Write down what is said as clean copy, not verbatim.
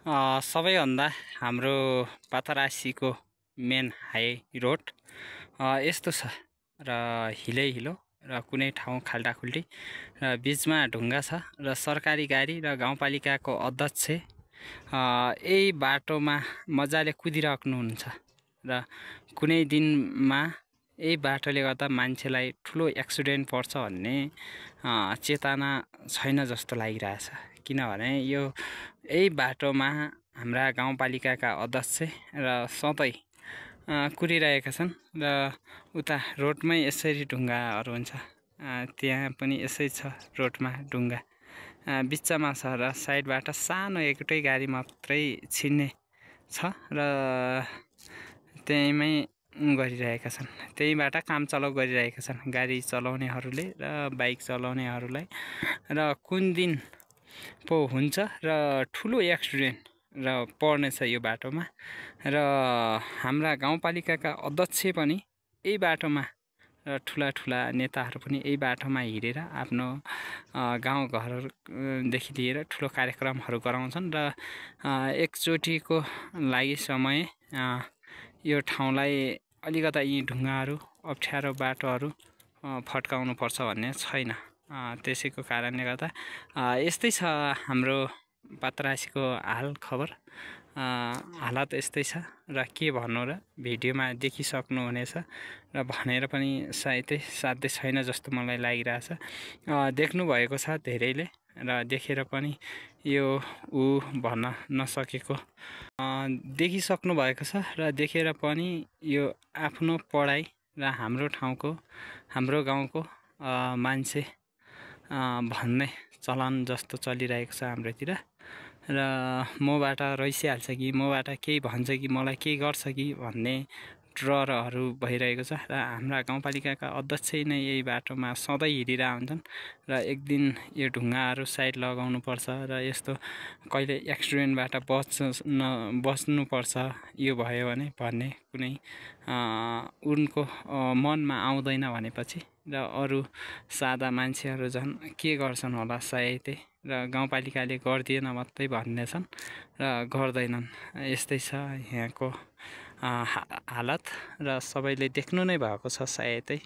सबैभन्दा हाम्रो पातरासीको main high road यस्तो छ र हिलै हिलो र कुनै ठाउँ खाल्डाखुल्डी र बिचमा ढुङ्गा छ र सरकारी गाडी र गाउँपालिकाको अध्यक्ष यही बाटोमा मजाले कुदिराख्नुहुन्छ र कुनै दिनमा यही बाटोले गर्दा मान्छेलाई ठुलो एक्सिडेन्ट पर्छ भन्ने चेतना छैन जस्तो लागिरहेछ। किनभने यही बाटोमा हाम्रा गाउँपालिकाका अध्यक्ष र सधैँ कुरिरहेका छन् र उता रोडमै यसरी ढुङ्गाहरू हुन्छ, त्यहाँ पनि यसै छ रोडमा ढुङ्गा बिचमा छ र साइडबाट सानो एउटै गाडी मात्रै छिन्ने छ र त्यहीमै गरिरहेका छन्। त्यहीबाट काम चलाउ गरिरहेका छन् गाडी चलाउनेहरूले र बाइक चलाउनेहरूलाई। र कुन दिन पो हुन्छ र ठुलो एक्सिडेन्ट र पर्नेछ यो बाटोमा र हाम्रा गाउँपालिकाका अध्यक्ष पनि यही बाटोमा र ठुला नेताहरू पनि यही बाटोमा हिँडेर आफ्नो गाउँघरदेखि लिएर ठुलो कार्यक्रमहरू गराउँछन् र एकचोटिको लागि समय यो ठाउँलाई अलिकता यी ढुङ्गाहरू अप्ठ्यारो बाटोहरू फट्काउनु पर्छ भन्ने छैन। त्यसैको कारणले गर्दा यस्तै छ हाम्रो पातरासीको हाल खबर। हालत यस्तै छ र के भन्नु र भिडियोमा देखिसक्नुहुनेछ र भनेर पनि साध्य छैन जस्तो मलाई लागिरहेछ। देख्नुभएको छ धेरैले र देखेर पनि यो भन्न नसकेको देखिसक्नु भएको छ र देखेर पनि यो आफ्नो पढाइ र हाम्रो ठाउँको हाम्रो गाउँको मान्छे भन्ने चलन जस्तो चलिरहेको छ हाम्रोतिर र मबाट रहिसिहाल्छ कि मबाट केही भन्छ कि मलाई केही गर्छ कि भन्ने डरहरू भइरहेको छ र हाम्रा गाउँपालिकाका अध्यक्ष नै यही बाटोमा सधैँ हिँडिरहेका हुन्छन् र एक दिन यो ढुङ्गाहरू साइड लगाउनुपर्छ र यस्तो कहिले एक्सिडेन्टबाट बच्नुपर्छ यो भयो भने भन्ने कुनै उनको मनमा आउँदैन भनेपछि र अरू सादा मान्छेहरू झन् के गर्छन् होला सायदै र गाउँपालिकाले गर्दिएन मात्रै भन्नेछन् र गर्दैनन्। यस्तै छ यहाँको हालत र सबैले देख्नु नै भएको छ सायदै।